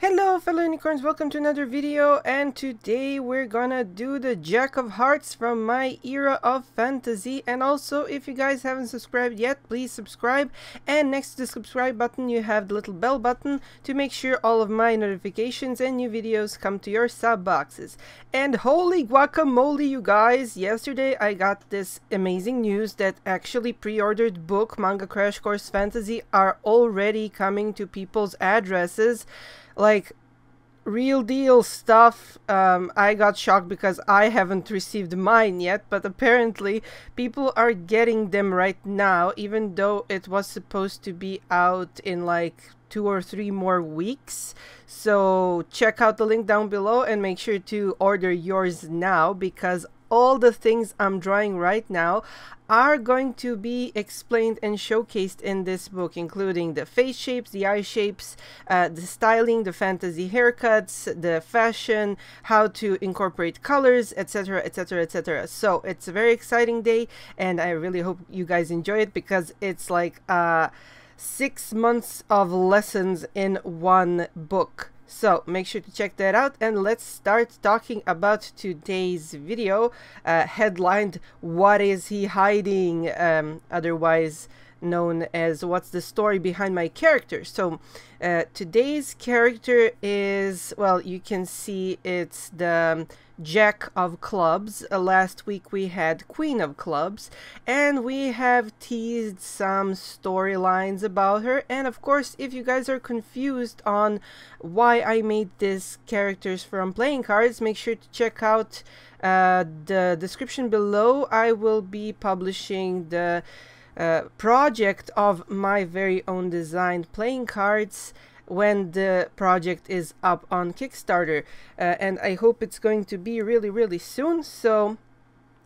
Hello fellow unicorns, welcome to another video, and today we're gonna do the Jack of Hearts from my era of fantasy. And also, if you guys haven't subscribed yet, please subscribe, and next to the subscribe button you have the little bell button to make sure all of my notifications and new videos come to your sub boxes. And holy guacamole, you guys, yesterday I got this amazing news that actually pre-ordered book Manga Crash Course Fantasy are already coming to people's addresses. Like, real deal stuff. I got shocked because I haven't received mine yet, but apparently people are getting them right now, even though it was supposed to be out in like 2 or 3 more weeks. So check out the link down below and make sure to order yours now, because all the things I'm drawing right now are going to be explained and showcased in this book, including the face shapes, the eye shapes, the styling, the fantasy haircuts, the fashion, how to incorporate colors, etc, etc, etc. So it's a very exciting day, and I really hope you guys enjoy it, because it's like 6 months of lessons in one book. So make sure to check that out, and let's start talking about today's video, headlined "What is he hiding?" Otherwise known as "What's the story behind my character?" So today's character is, well, you can see it's the Jack of Clubs. Last week we had Queen of Clubs, and we have teased some storylines about her. And of course, if you guys are confused on why I made these characters from playing cards, make sure to check out the description below. I will be publishing the project of my very own designed playing cards when the project is up on Kickstarter, and I hope it's going to be really soon. So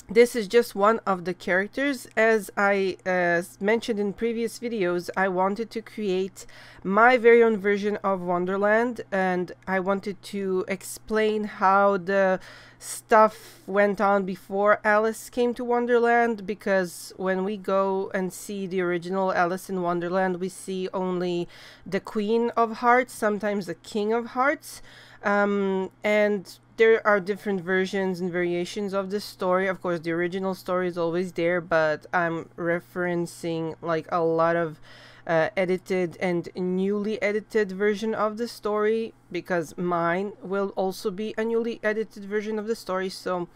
this is just one of the characters. As I mentioned in previous videos, I wanted to create my very own version of Wonderland, and I wanted to explain how the stuff went on before Alice came to Wonderland, because when we go and see the original Alice in Wonderland, we see only the Queen of Hearts, sometimes the King of Hearts, and there are different versions and variations of this story. Of course, the original story is always there, but I'm referencing like a lot of edited and newly edited version of the story, because mine will also be a newly edited version of the story. So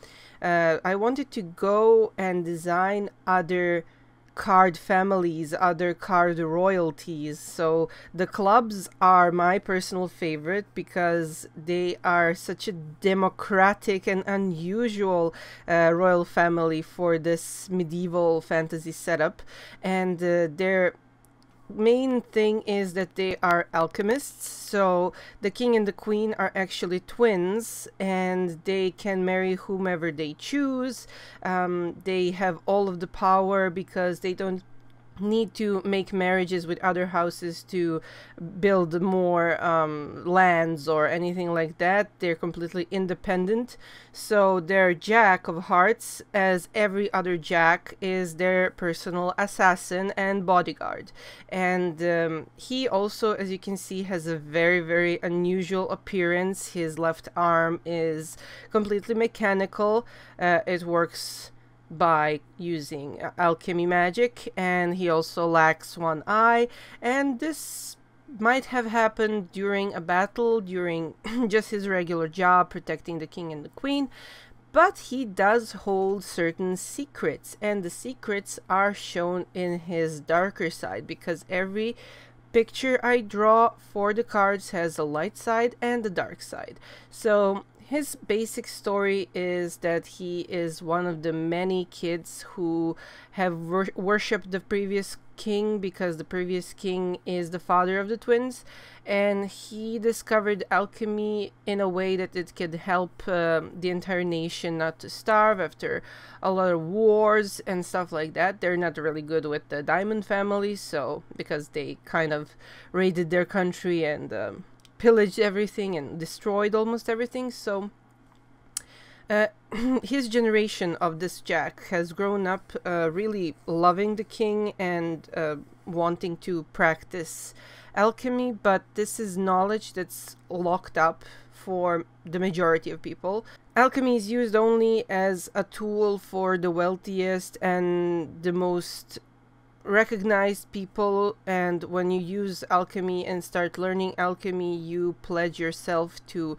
I wanted to go and design other card families, other card royalties. So the clubs are my personal favorite because they are such a democratic and unusual royal family for this medieval fantasy setup, and their main thing is that they are alchemists. So the king and the queen are actually twins, and they can marry whomever they choose. They have all of the power because they don't need to make marriages with other houses to build more lands or anything like that. They're completely independent. So their Jack of Hearts, as every other Jack, is their personal assassin and bodyguard. And he also, as you can see, has a very unusual appearance. His left arm is completely mechanical. It works by using alchemy magic, and he also lacks one eye, and this might have happened during a battle, during just his regular job protecting the king and the queen. But he does hold certain secrets, and the secrets are shown in his darker side, because every picture I draw for the cards has a light side and a dark side. So his basic story is that he is one of the many kids who have worshipped the previous king, because the previous king is the father of the twins, and he discovered alchemy in a way that it could help the entire nation not to starve after a lot of wars and stuff like that. They're not really good with the Diamond family, so because they kind of raided their country and pillaged everything and destroyed almost everything. So his generation of this Jack has grown up really loving the king and wanting to practice alchemy, but this is knowledge that's locked up for the majority of people. Alchemy is used only as a tool for the wealthiest and the most recognized people, and when you use alchemy and start learning alchemy, you pledge yourself to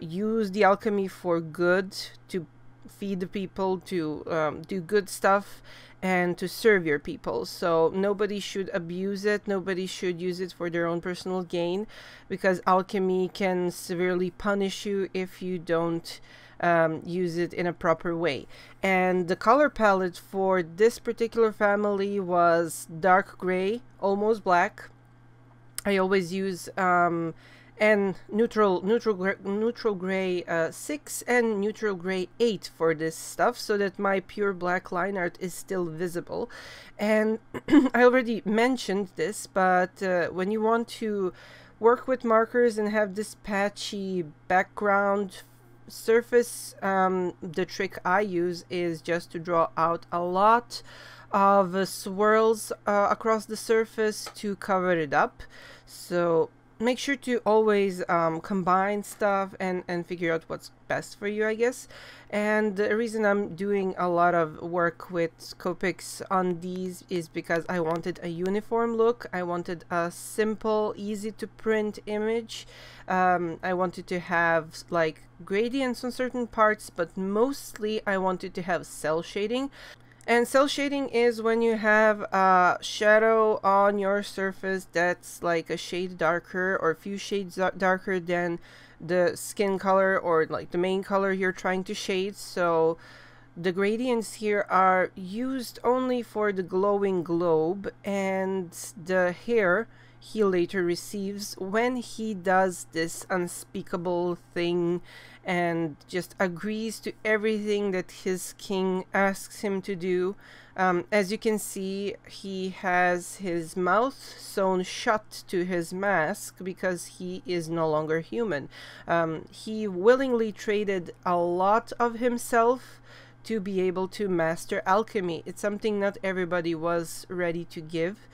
use the alchemy for good, to feed the people, to do good stuff, and to serve your people. So nobody should abuse it, nobody should use it for their own personal gain, because alchemy can severely punish you if you don't use it in a proper way. And the color palette for this particular family was dark gray, almost black. I always use and neutral gray 6 and neutral gray 8 for this stuff, so that my pure black line art is still visible. And I already mentioned this, but when you want to work with markers and have this patchy background surface, the trick I use is just to draw out a lot of swirls across the surface to cover it up. So make sure to always combine stuff and figure out what's best for you, I guess. And the reason I'm doing a lot of work with Copics on these is because I wanted a uniform look. I wanted a simple, easy to print image. I wanted to have like gradients on certain parts, but mostly I wanted to have cell shading. And cell shading is when you have a shadow on your surface that's like a shade darker or a few shades darker than the skin color or like the main color you're trying to shade. So the gradients here are used only for the glowing globe and the hair he later receives when he does this unspeakable thing and just agrees to everything that his king asks him to do. As you can see, he has his mouth sewn shut to his mask because he is no longer human. He willingly traded a lot of himself to be able to master alchemy. It's something not everybody was ready to give,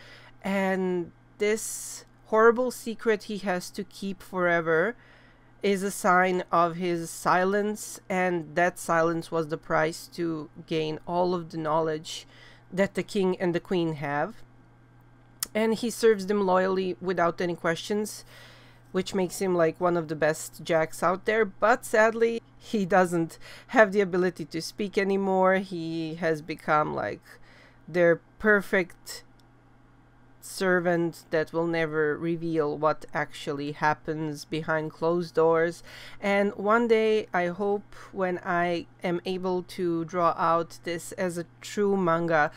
and this horrible secret he has to keep forever is a sign of his silence, and that silence was the price to gain all of the knowledge that the king and the queen have. And he serves them loyally without any questions, which makes him like one of the best jacks out there. But sadly, he doesn't have the ability to speak anymore. He has become like their perfect servant that will never reveal what actually happens behind closed doors. And one day, I hope, when I am able to draw out this as a true manga,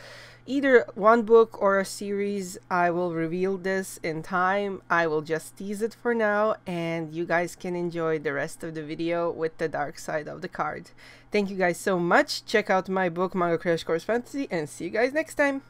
either one book or a series, I will reveal this in time. I will just tease it for now, and you guys can enjoy the rest of the video with the dark side of the card. Thank you guys so much. Check out my book, Manga Crash Course Fantasy, and see you guys next time.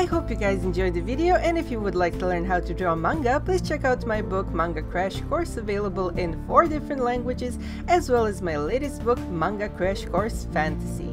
I hope you guys enjoyed the video, and if you would like to learn how to draw manga, please check out my book Manga Crash Course, available in 4 different languages, as well as my latest book Manga Crash Course Fantasy.